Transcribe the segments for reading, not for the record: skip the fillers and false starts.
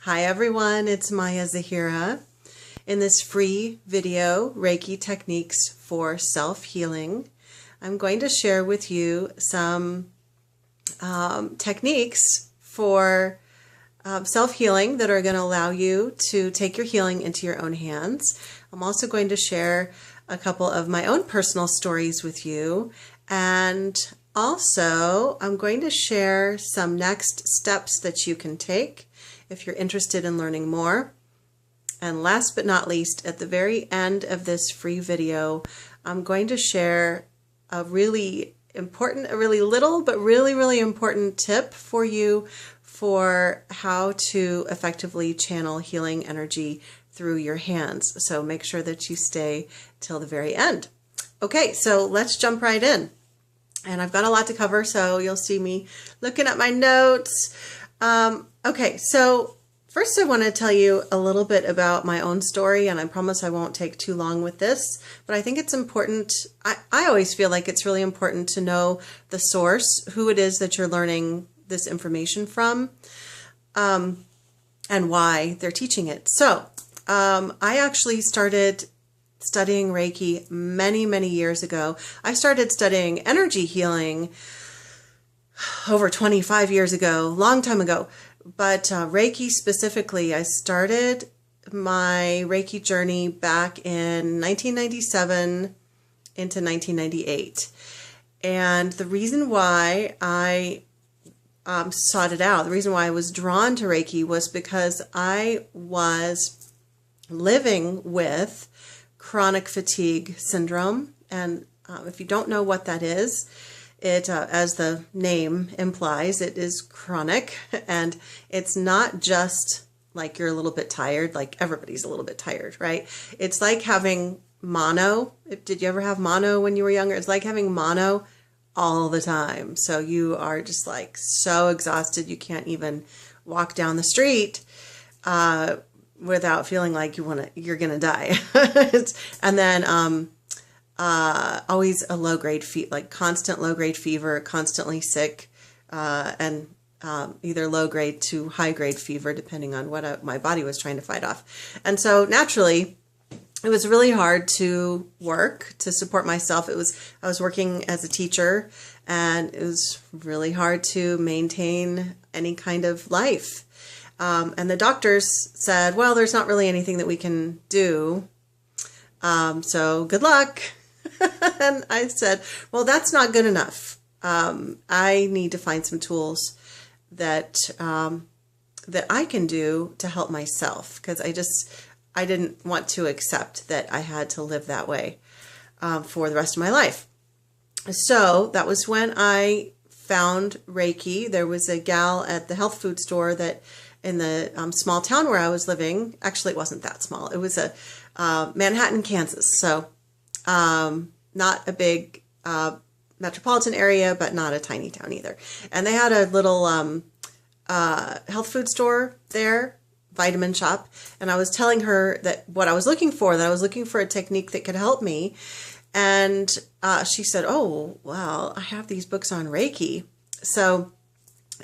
Hi everyone, it's Maya Zahira. In this free video, Reiki Techniques for Self-Healing, I'm going to share with you some techniques for self-healing that are going to allow you to take your healing into your own hands. I'm also going to share a couple of my own personal stories with you, and also I'm going to share some next steps that you can take if you're interested in learning more. And last but not least, at the very end of this free video, I'm going to share a really important, a really little but really important tip for you for how to effectively channel healing energy through your hands. So make sure that you stay till the very end. Okay, so let's jump right in. And I've got a lot to cover, so you'll see me looking at my notes. Okay, so first I want to tell you a little bit about my own story, and I promise I won't take too long with this, but I think it's important. I always feel like it's really important to know the source, who it is that you're learning this information from, and why they're teaching it. So I actually started studying Reiki many years ago. I started studying energy healing over 25 years ago, long time ago. But Reiki specifically, I started my Reiki journey back in 1997 into 1998. And the reason why I sought it out, the reason why I was drawn to Reiki was because I was living with chronic fatigue syndrome. And if you don't know what that is, it, as the name implies, it is chronic, and it's not just like you're a little bit tired, like everybody's a little bit tired, right? It's like having mono. Did you ever have mono when you were younger? It's like having mono all the time. So you are just like so exhausted you can't even walk down the street without feeling like you're gonna die. And then always a low-grade like constant low-grade fever, constantly sick, and either low-grade to high-grade fever, depending on what my body was trying to fight off. And so naturally, it was really hard to work, to support myself. I was working as a teacher, and it was really hard to maintain any kind of life. And the doctors said, well, there's not really anything that we can do, so good luck. And I said, well, that's not good enough. I need to find some tools that that I can do to help myself, because I didn't want to accept that I had to live that way for the rest of my life. So that was when I found Reiki. There was a gal at the health food store that in the small town where I was living. Actually, it wasn't that small. It was a Manhattan, Kansas. So not a big metropolitan area, but not a tiny town either. And they had a little health food store there, vitamin shop. And I was telling her that what I was looking for, that I was looking for a technique that could help me. And she said, oh, well, I have these books on Reiki. So,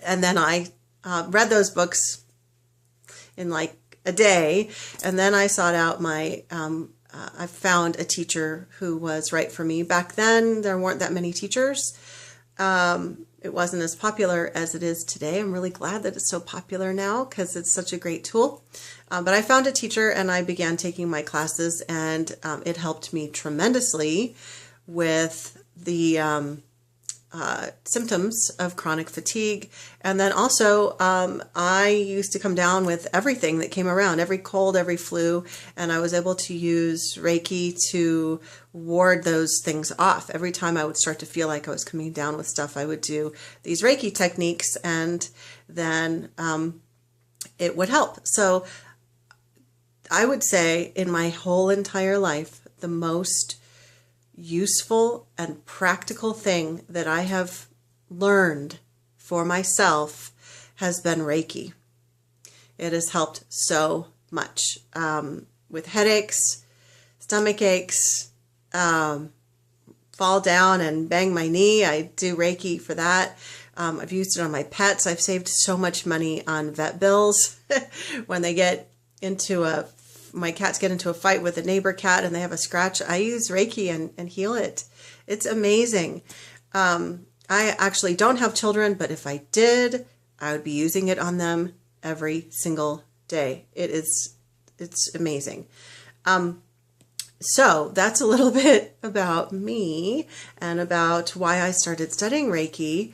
and then I read those books in like a day. And then I sought out I found a teacher who was right for me. Back then, there weren't that many teachers. It wasn't as popular as it is today. I'm really glad that it's so popular now because it's such a great tool. But I found a teacher and I began taking my classes, and it helped me tremendously with the symptoms of chronic fatigue. And then also I used to come down with everything that came around, every cold, every flu, and I was able to use Reiki to ward those things off. Every time I would start to feel like I was coming down with stuff, I would do these Reiki techniques, and then it would help. So I would say in my whole entire life, the most useful and practical thing that I have learned for myself has been Reiki. It has helped so much with headaches, stomach aches, fall down and bang my knee. I do Reiki for that. I've used it on my pets. I've saved so much money on vet bills when they get into my cats get into a fight with a neighbor cat and they have a scratch. I use Reiki and heal it. It's amazing. I actually don't have children, but if I did, I would be using it on them every single day. It's amazing. So that's a little bit about me and about why I started studying Reiki.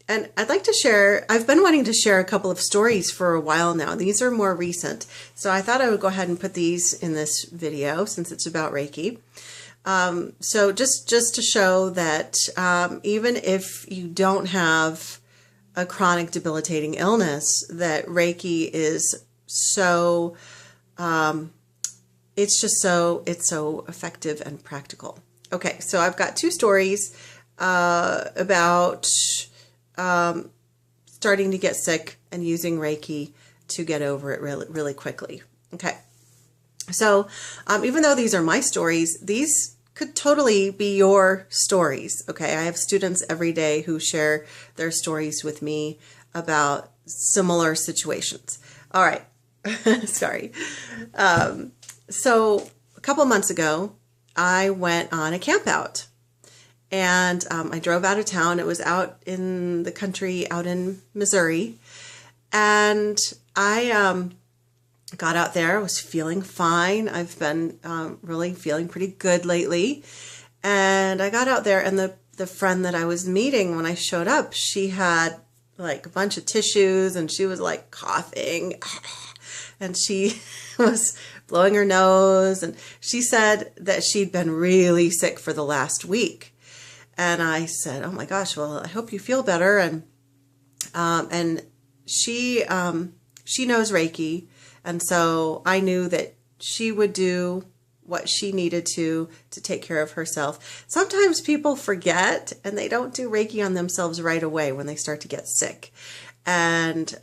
And I'd like to share, I've been wanting to share a couple of stories for a while now. These are more recent. So I thought I would go ahead and put these in this video since it's about Reiki. So just to show that even if you don't have a chronic debilitating illness, that Reiki is so, it's so effective and practical. Okay, so I've got two stories about starting to get sick and using Reiki to get over it really quickly. Okay, so even though these are my stories, these could totally be your stories. Okay, I have students every day who share their stories with me about similar situations. All right, sorry. So a couple months ago, I went on a camp out. And I drove out of town. It was out in the country, out in Missouri. And I got out there. I was feeling fine. I've been really feeling pretty good lately. And I got out there, and the friend that I was meeting when I showed up, she had like a bunch of tissues, and she was like coughing. And she was blowing her nose. And she said that she'd been really sick for the last week. And I said, "Oh my gosh, well, I hope you feel better." And she knows Reiki, and so I knew that she would do what she needed to take care of herself. Sometimes people forget and they don't do Reiki on themselves right away when they start to get sick. And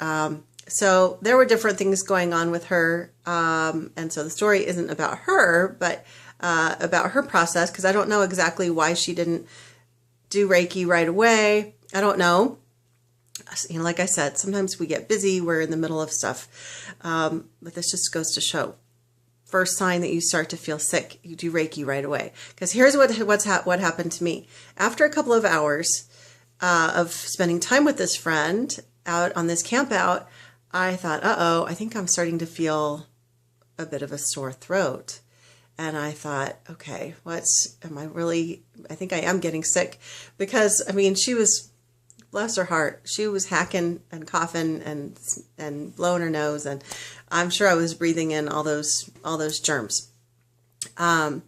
so there were different things going on with her. And so the story isn't about her, but about her process, because I don't know exactly why she didn't do Reiki right away. I don't know. You know, like I said, sometimes we get busy. We're in the middle of stuff. But this just goes to show. First sign that you start to feel sick, you do Reiki right away. Because here's what happened to me. After a couple of hours of spending time with this friend out on this camp out, I thought, uh-oh, I think I'm starting to feel a bit of a sore throat. And I thought, okay, I think I am getting sick, because, I mean, she was, bless her heart, she was hacking and coughing and blowing her nose, and I'm sure I was breathing in all those germs. And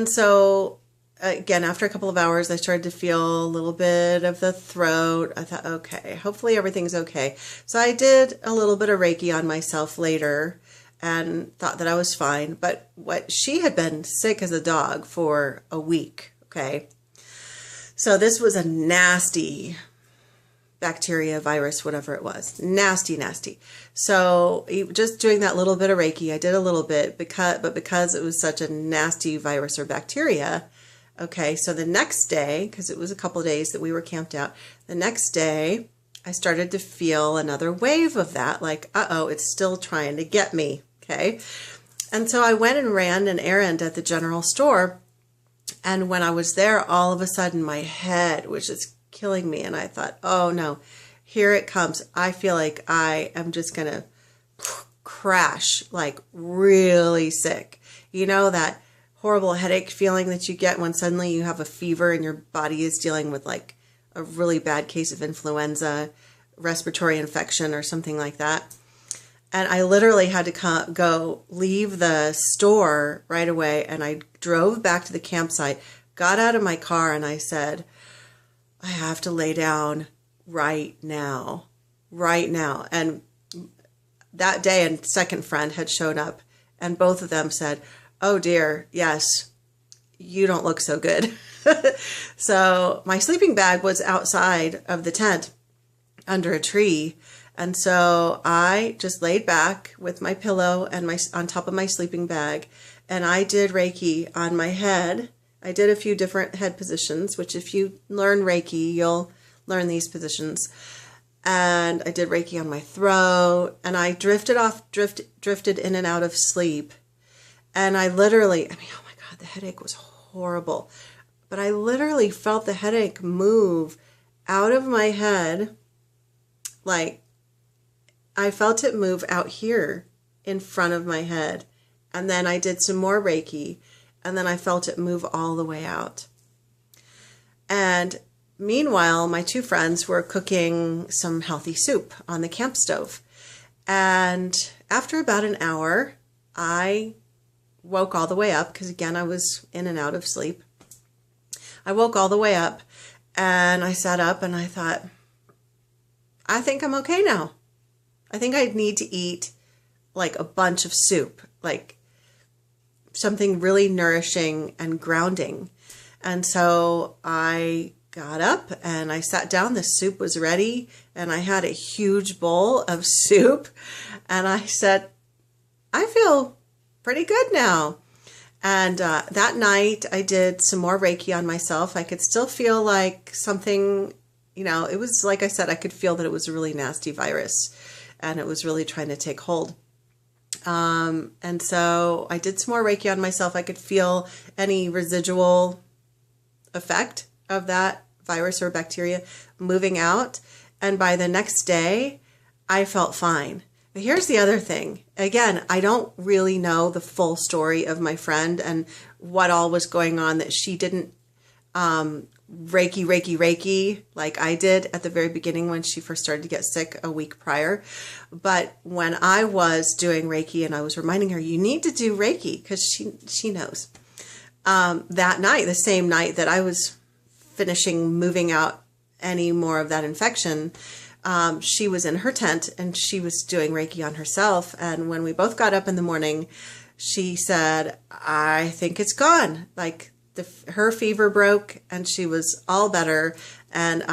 so, again, after a couple of hours, I started to feel a little bit of the throat. I thought, okay, hopefully everything's okay. So I did a little bit of Reiki on myself later, and thought that I was fine. But she had been sick as a dog for a week, okay? So this was a nasty bacteria, virus, whatever it was. Nasty, nasty. So just doing that little bit of Reiki, I did a little bit, because it was such a nasty virus or bacteria, okay, so the next day, because it was a couple of days that we were camped out, the next day, I started to feel another wave of that, like, uh-oh, it's still trying to get me, okay? And so I went and ran an errand at the general store, and when I was there, all of a sudden my head was just killing me, and I thought, oh no, here it comes. I feel like I am just going to crash, like really sick. You know, that horrible headache feeling that you get when suddenly you have a fever and your body is dealing with like a really bad case of influenza, respiratory infection, or something like that. And I literally had to leave the store right away, and I drove back to the campsite, got out of my car, and I said, I have to lay down right now. And that day, a second friend had showed up, and both of them said, oh dear, yes, you don't look so good. So my sleeping bag was outside of the tent under a tree. And so I just laid back with my pillow and on top of my sleeping bag, and I did Reiki on my head. I did a few different head positions, which if you learn Reiki, you'll learn these positions. And I did Reiki on my throat, and I drifted in and out of sleep. And I literally, oh my God, the headache was horrible. But I literally felt the headache move out of my head. Like, I felt it move out here in front of my head. And then I did some more Reiki, and then I felt it move all the way out. And meanwhile, my two friends were cooking some healthy soup on the camp stove. And after about an hour, I woke all the way up, because again, I was in and out of sleep. I woke all the way up, and I sat up and I thought, I think I'm okay now. I think I need to eat like a bunch of soup, like something really nourishing and grounding. And so I got up and I sat down. The soup was ready, and I had a huge bowl of soup, and I said, I feel pretty good now. And that night I did some more Reiki on myself. I could still feel like something, it was like I said, I could feel that it was a really nasty virus, and it was really trying to take hold. And so I did some more Reiki on myself. I could feel any residual effect of that virus or bacteria moving out. And by the next day, I felt fine. But here's the other thing. Again, I don't really know the full story of my friend and what all was going on, that she didn't Reiki like I did at the very beginning when she first started to get sick a week prior. But when I was doing Reiki and I was reminding her, you need to do Reiki, because she knows. That night, the same night that I was finishing moving out any more of that infection, she was in her tent and she was doing Reiki on herself. And when we both got up in the morning, she said, I think it's gone. Like her fever broke and she was all better. And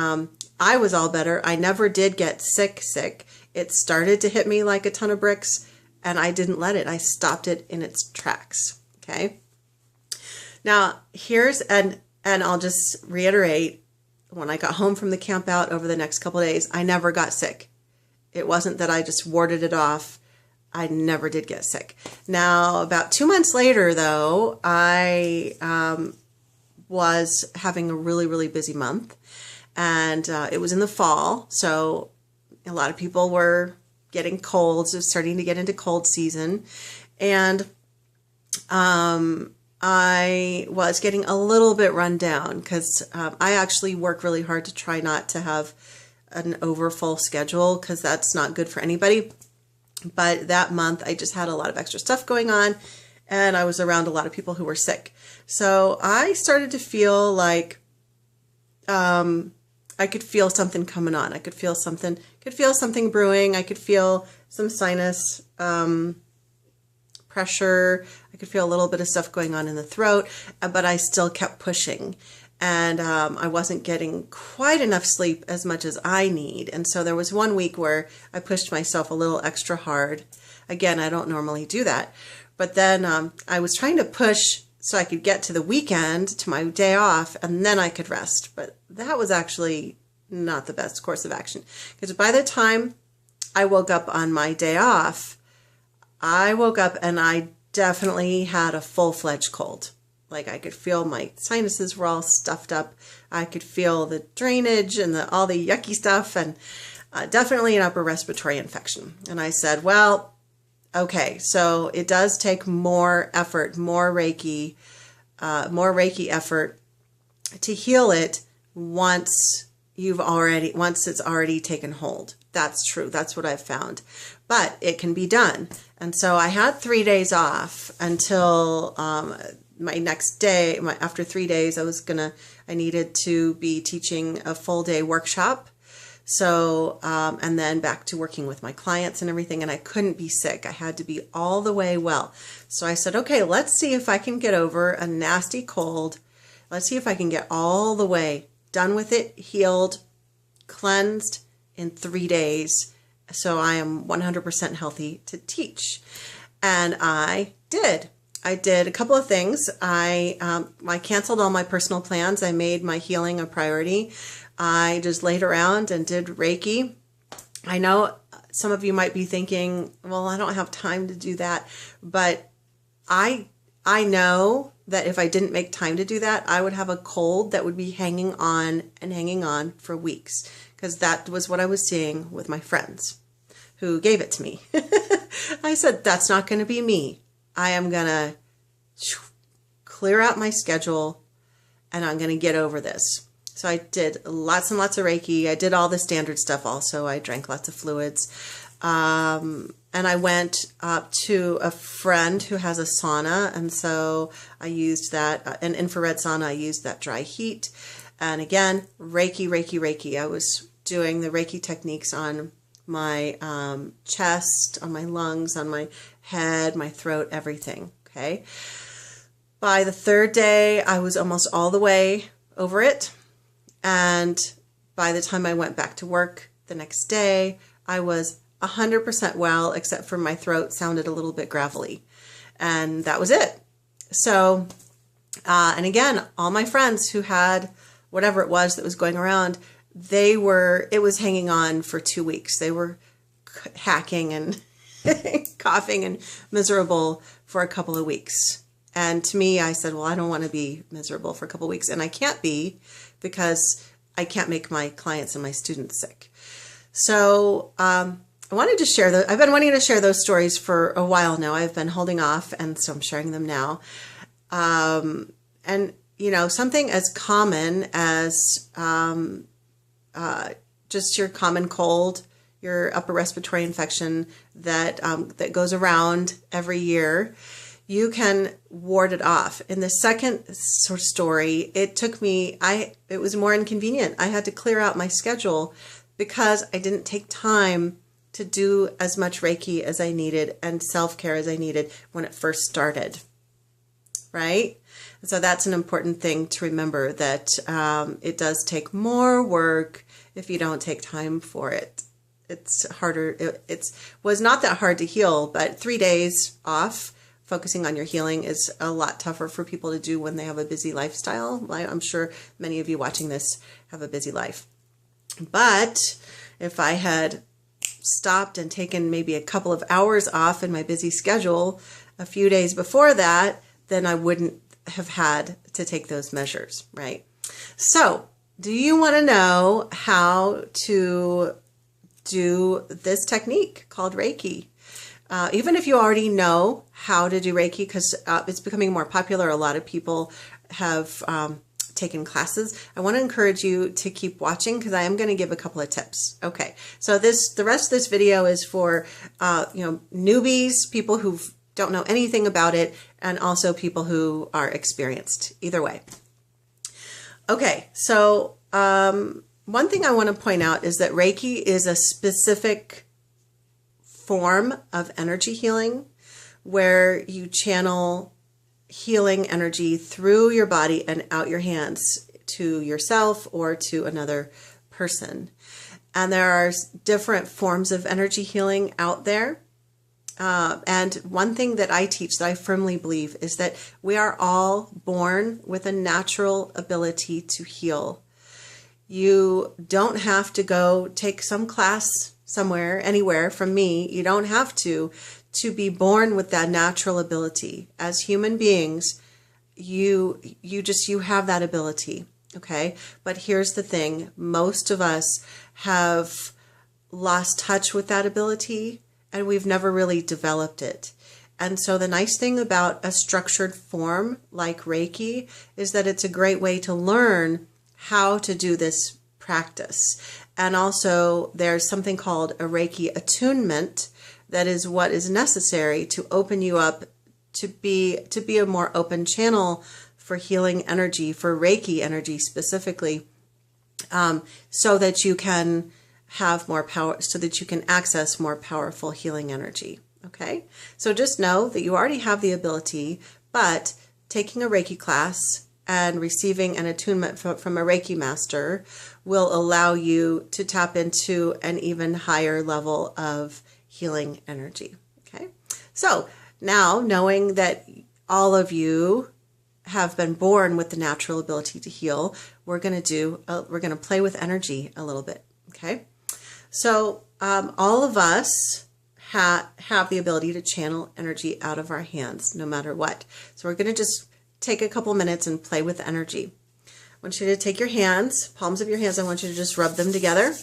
I was all better. I never did get sick. It started to hit me like a ton of bricks, and I didn't let it. I stopped it in its tracks. Okay. Now and I'll just reiterate, when I got home from the camp out over the next couple of days, I never got sick. It wasn't that I just warded it off. I never did get sick. Now, about 2 months later, though, I was having a really, really busy month. And it was in the fall, so a lot of people were getting colds. It was starting to get into cold season. And I was getting a little bit run down, because I actually work really hard to try not to have an overfull schedule, because that's not good for anybody. But that month I just had a lot of extra stuff going on, and I was around a lot of people who were sick. So I started to feel like I could feel something coming on. I could feel something brewing. I could feel some sinus pressure. I could feel a little bit of stuff going on in the throat, but I still kept pushing. And I wasn't getting quite enough sleep as much as I need. And so there was one week where I pushed myself a little extra hard. Again, I don't normally do that. But then I was trying to push so I could get to the weekend, to my day off, and then I could rest. But that was actually not the best course of action. Because by the time I woke up on my day off, I woke up and I definitely had a full-fledged cold. Like, I could feel my sinuses were all stuffed up. I could feel the drainage and all the yucky stuff, and definitely an upper respiratory infection. And I said, well, okay, so it does take more effort, more Reiki effort to heal it once it's already taken hold. That's true. That's what I've found. But it can be done. And so I had 3 days off until my next day. After 3 days, I needed to be teaching a full day workshop. So, and then back to working with my clients and everything. And I couldn't be sick. I had to be all the way well. So I said, okay, let's see if I can get over a nasty cold. Let's see if I can get all the way done with it, healed, cleansed in 3 days. So I am 100% healthy to teach. And I did. I did a couple of things. I canceled all my personal plans. I made my healing a priority. I just laid around and did Reiki. I know some of you might be thinking, well, I don't have time to do that, but I know that if I didn't make time to do that, I would have a cold that would be hanging on and hanging on for weeks, because that was what I was seeing with my friends who gave it to me. I said, that's not going to be me. I am going to clear out my schedule and I'm going to get over this. So I did lots and lots of Reiki. I did all the standard stuff also. I drank lots of fluids. And I went up to a friend who has a sauna. And so I used that, an infrared sauna. I used that dry heat. And again, Reiki, Reiki, Reiki. I was doing the Reiki techniques on my chest, on my lungs, on my head, my throat, everything. Okay. By the third day, I was almost all the way over it. And by the time I went back to work the next day, I was 100% well, except for my throat sounded a little bit gravelly. And that was it. So, and again, all my friends who had whatever it was that was going around, it was hanging on for 2 weeks. They were hacking and coughing and miserable for a couple of weeks. And to me, I said, well, I don't want to be miserable for a couple of weeks. And I can't be, because I can't make my clients and my students sick. So I wanted to share I've been wanting to share those stories for a while now. I've been holding off, and so I'm sharing them now. And, you know, something as common as just your common cold, your upper respiratory infection that goes around every year, you can ward it off. In the second story, it took me, it was more inconvenient. I had to clear out my schedule because I didn't take time to do as much Reiki as I needed and self-care as I needed when it first started, right? And so that's an important thing to remember, that it does take more work if you don't take time for it. It's harder. It was not that hard to heal, but 3 days off focusing on your healing is a lot tougher for people to do when they have a busy lifestyle. I'm sure many of you watching this have a busy life. But if I had stopped and taken maybe a couple of hours off in my busy schedule a few days before that, then I wouldn't have had to take those measures, right? So, do you want to know how to do this technique called Reiki? Even if you already know how to do Reiki, because it's becoming more popular, a lot of people have taken classes. I want to encourage you to keep watching, because I am going to give a couple of tips. Okay, so the rest of this video is for newbies, people who don't know anything about it, and also people who are experienced. Either way. Okay, so one thing I want to point out is that Reiki is a specific form of energy healing where you channel healing energy through your body and out your hands to yourself or to another person. And there are different forms of energy healing out there. And one thing that I teach, that I firmly believe, is that we are all born with a natural ability to heal. You don't have to go take some class somewhere, anywhere from me. You don't have to be born with that natural ability. As human beings, you have that ability, okay? But here's the thing. Most of us have lost touch with that ability, and we've never really developed it. And so the nice thing about a structured form like Reiki is that it's a great way to learn how to do this practice. And also there's something called a Reiki attunement that is what is necessary to open you up to be a more open channel for healing energy, for Reiki energy specifically, so that you can have more power, so that you can access more powerful healing energy. Okay, so just know that you already have the ability, but taking a Reiki class and receiving an attunement from a Reiki master will allow you to tap into an even higher level of healing energy. Okay, so now knowing that all of you have been born with the natural ability to heal, we're going to play with energy a little bit. Okay. So all of us have the ability to channel energy out of our hands no matter what. So we're going to just take a couple minutes and play with energy. I want you to take your hands, palms of your hands, I want you to just rub them together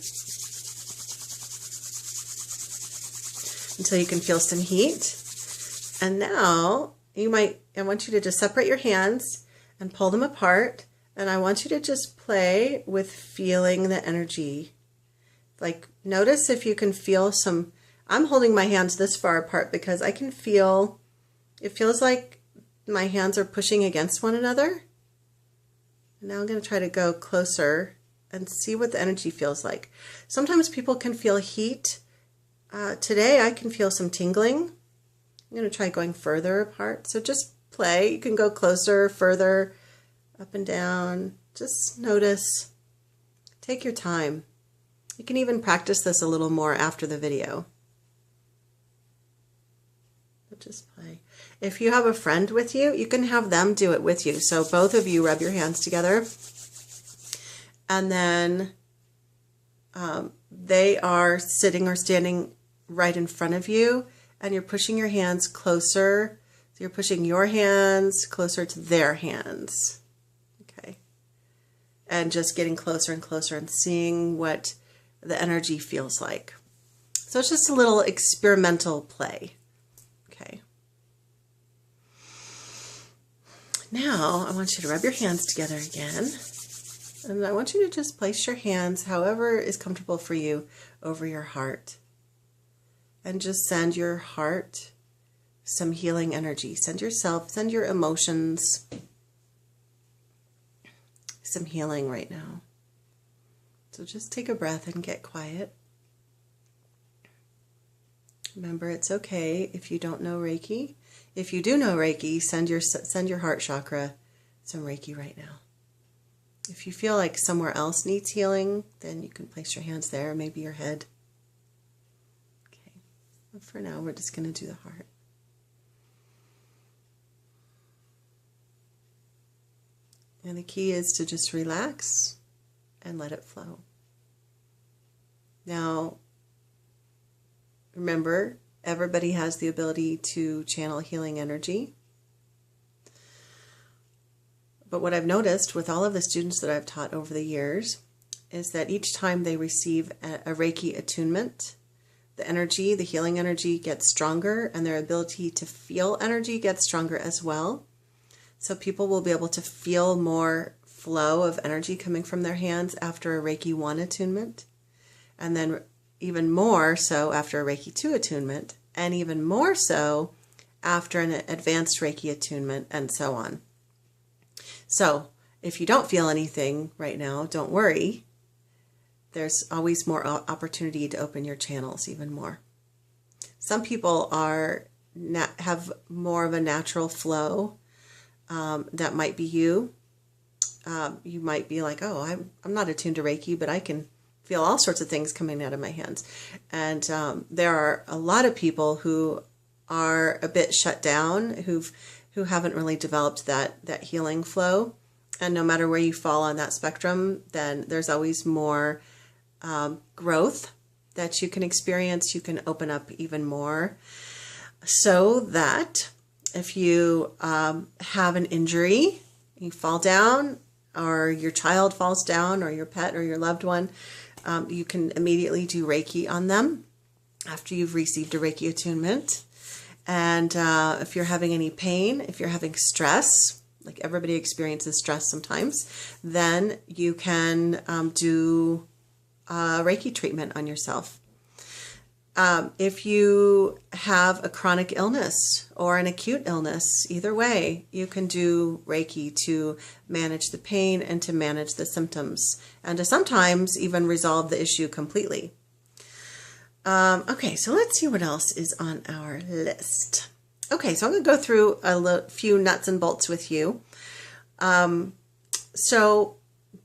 until you can feel some heat. And now I want you to just separate your hands and pull them apart. And I want you to just play with feeling the energy. Like, notice if you can feel some. I'm holding my hands this far apart because I can feel, it feels like my hands are pushing against one another. And now I'm going to try to go closer and see what the energy feels like. Sometimes people can feel heat. Today I can feel some tingling. I'm going to try going further apart. So just play. You can go closer, further, up and down. Just notice. Take your time. You can even practice this a little more after the video. But just play. If you have a friend with you, you can have them do it with you. So both of you rub your hands together. And then they are sitting or standing right in front of you. And you're pushing your hands closer. So you're pushing your hands closer to their hands. Okay. And just getting closer and closer and seeing what the energy feels like. So it's just a little experimental play. Okay. Now I want you to rub your hands together again. And I want you to just place your hands, however is comfortable for you, over your heart. And just send your heart some healing energy. Send yourself, send your emotions some healing right now. So just take a breath and get quiet. Remember, it's okay if you don't know Reiki. If you do know Reiki, send your heart chakra some Reiki right now. If you feel like somewhere else needs healing, then you can place your hands there, maybe your head. Okay. But for now, we're just going to do the heart. And the key is to just relax and let it flow. Now, remember, everybody has the ability to channel healing energy. But what I've noticed with all of the students that I've taught over the years is that each time they receive a Reiki attunement, the energy, the healing energy gets stronger, and their ability to feel energy gets stronger as well. So people will be able to feel more flow of energy coming from their hands after a Reiki 1 attunement, and then even more so after a Reiki 2 attunement, and even more so after an advanced Reiki attunement, and so on. So if you don't feel anything right now, don't worry. There's always more opportunity to open your channels even more. Some people have more of a natural flow. That might be you. You might be like, oh, I'm not attuned to Reiki, but I can feel all sorts of things coming out of my hands. And there are a lot of people who are a bit shut down, who haven't really developed that healing flow. And no matter where you fall on that spectrum, then there's always more growth that you can experience. You can open up even more, so that if you have an injury, you fall down, or your child falls down, or your pet or your loved one, you can immediately do Reiki on them after you've received a Reiki attunement. And if you're having any pain, if you're having stress, like everybody experiences stress sometimes, then you can do a Reiki treatment on yourself. If you have a chronic illness or an acute illness, either way, you can do Reiki to manage the pain and to manage the symptoms, and to sometimes even resolve the issue completely. Okay, so let's see what else is on our list. Okay, so I'm going to go through a few nuts and bolts with you. So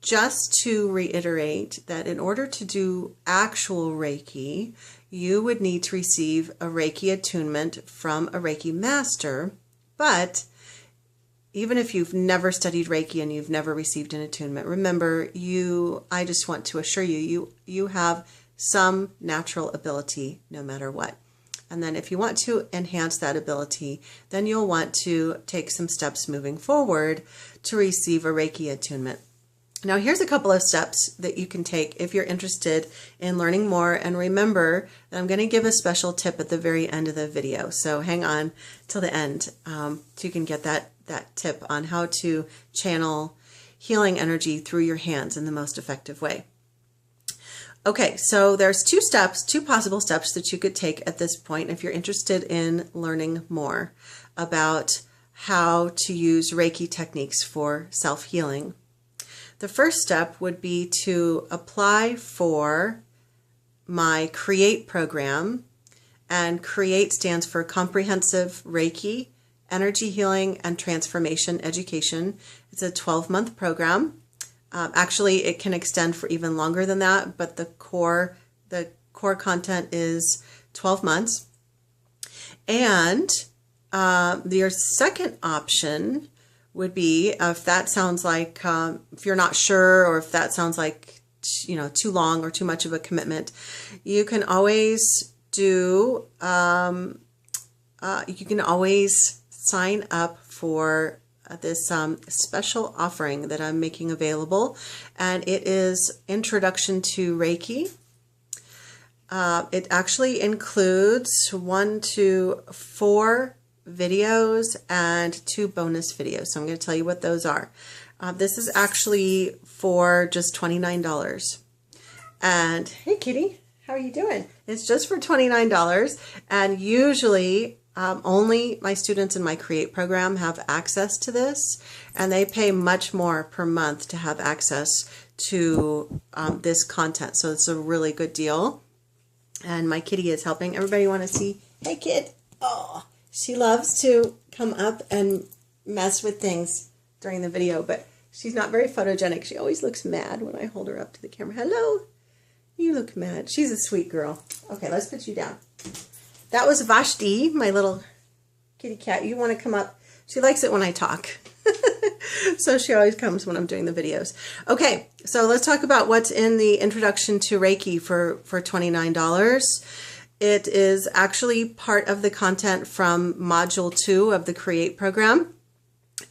just to reiterate that in order to do actual Reiki, you would need to receive a Reiki attunement from a Reiki master, but even if you've never studied Reiki and you've never received an attunement, remember, I just want to assure you have some natural ability no matter what. And then if you want to enhance that ability, then you'll want to take some steps moving forward to receive a Reiki attunement. Now, here's a couple of steps that you can take if you're interested in learning more. And remember that I'm going to give a special tip at the very end of the video. So hang on till the end so you can get that tip on how to channel healing energy through your hands in the most effective way. Okay, so there's two possible steps that you could take at this point if you're interested in learning more about how to use Reiki techniques for self-healing. The first step would be to apply for my CREATE program, and CREATE stands for Comprehensive Reiki, Energy Healing, and Transformation Education. It's a 12-month program. Actually, it can extend for even longer than that, but the core content is 12 months. And your second option would be, if that sounds like, if you're not sure, or if that sounds like, too long or too much of a commitment, you can always do, you can always sign up for this special offering that I'm making available, and it is Introduction to Reiki. It actually includes 1 to 4 videos and 2 bonus videos. So I'm going to tell you what those are. This is actually for just $29. And hey, kitty, how are you doing? It's just for $29, and usually only my students in my CREATE program have access to this, and they pay much more per month to have access to this content. So it's a really good deal. And my kitty is helping. Everybody want to see? Hey, kid. Oh, she loves to come up and mess with things during the video, but she's not very photogenic. She always looks mad when I hold her up to the camera. Hello. You look mad. She's a sweet girl. Okay, let's put you down. That was Vashti, my little kitty cat. You want to come up? She likes it when I talk. So she always comes when I'm doing the videos. Okay, so let's talk about what's in the Introduction to Reiki for $29. It is actually part of the content from Module 2 of the CREATE program.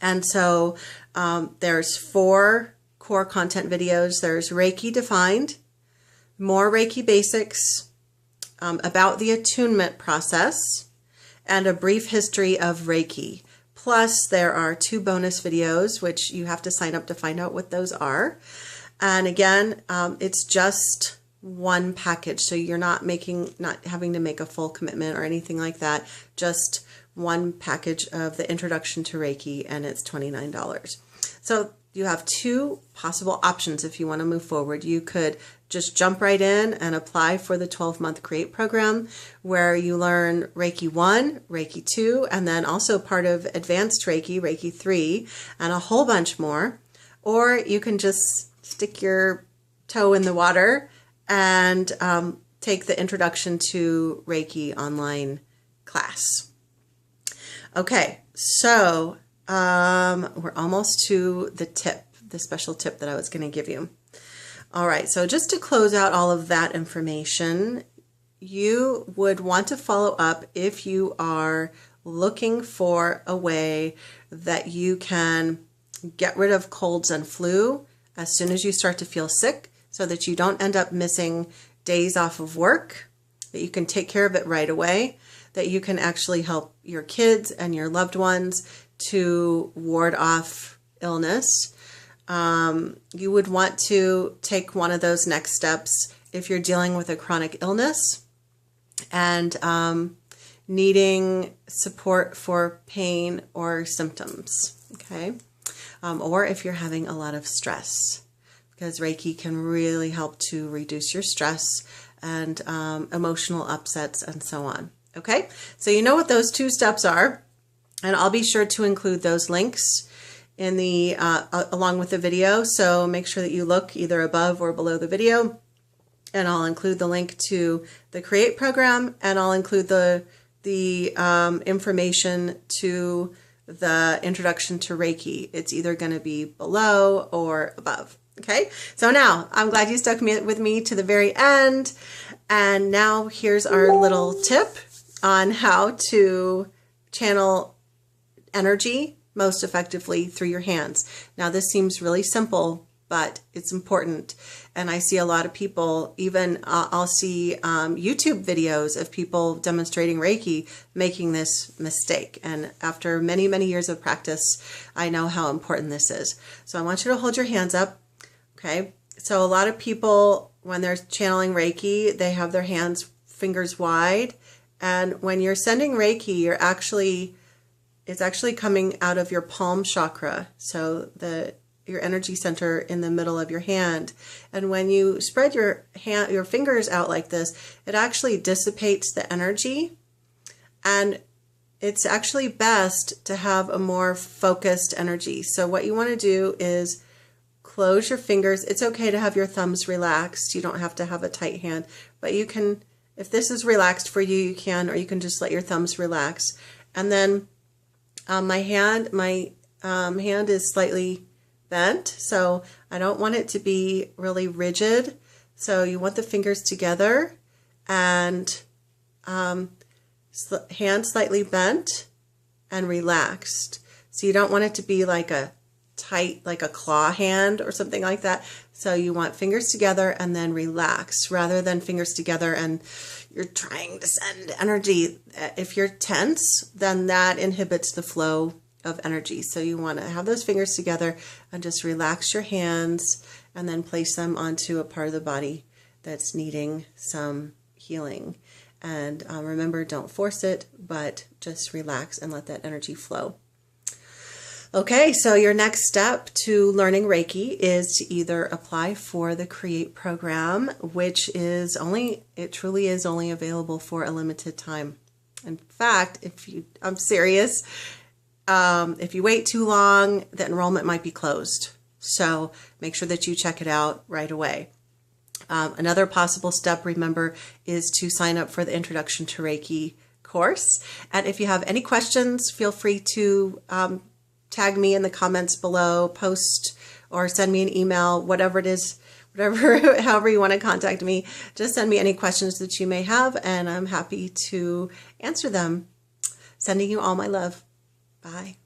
And so there's 4 core content videos. There's Reiki Defined, more Reiki Basics, about the attunement process, and a brief history of Reiki. Plus, there are 2 bonus videos, which you have to sign up to find out what those are. And again, it's just one package, so you're not having to make a full commitment or anything like that. Just one package of the Introduction to Reiki, and it's $29. So you have 2 possible options if you want to move forward. You could just jump right in and apply for the 12-month CREATE program, where you learn Reiki 1, Reiki 2, and then also part of Advanced Reiki, Reiki 3, and a whole bunch more. Or you can just stick your toe in the water and take the Introduction to Reiki online class. Okay, so we're almost to the special tip that I was going to give you. All right, so just to close out all of that information, you would want to follow up if you are looking for a way that you can get rid of colds and flu as soon as you start to feel sick, so that you don't end up missing days off of work, that you can take care of it right away, that you can actually help your kids and your loved ones to ward off illness. You would want to take one of those next steps if you're dealing with a chronic illness and needing support for pain or symptoms, okay? Or if you're having a lot of stress, because Reiki can really help to reduce your stress and emotional upsets and so on, okay? So you know what those 2 steps are, and I'll be sure to include those links in the along with the video, so make sure that you look either above or below the video, and I'll include the link to the CREATE program, and I'll include the information to the introduction to Reiki. It's either going to be below or above. Okay, so now I'm glad you stuck with me to the very end. And now here's our little tip on how to channel energy most effectively through your hands. Now this seems really simple, but it's important. And I see a lot of people, even I'll see YouTube videos of people demonstrating Reiki making this mistake. And after many, many years of practice, I know how important this is. So I want you to hold your hands up. Okay, so a lot of people, when they're channeling Reiki, they have their fingers wide. And when you're sending Reiki, it's actually coming out of your palm chakra. So your energy center in the middle of your hand. And when you spread your fingers out like this, it actually dissipates the energy. And it's actually best to have a more focused energy. So what you want to do is close your fingers. It's okay to have your thumbs relaxed. You don't have to have a tight hand, but you can, if this is relaxed for you, you can, or you can just let your thumbs relax. And then my hand is slightly bent, so I don't want it to be really rigid. So you want the fingers together and hand slightly bent and relaxed. So you don't want it to be like a tight, like a claw hand or something like that. So you want fingers together and then relax, rather than fingers together and you're trying to send energy. If you're tense, then that inhibits the flow of energy. So you want to have those fingers together and just relax your hands and then place them onto a part of the body that's needing some healing. And remember, don't force it, but just relax and let that energy flow. Okay, so your next step to learning Reiki is to either apply for the Create program, which is it truly is only available for a limited time. In fact, I'm serious, if you wait too long, the enrollment might be closed. So make sure that you check it out right away. Another possible step, remember, is to sign up for the Introduction to Reiki course. And if you have any questions, feel free to tag me in the comments below, post or send me an email, whatever it is, however you want to contact me. Just send me any questions that you may have, and I'm happy to answer them. Sending you all my love. Bye.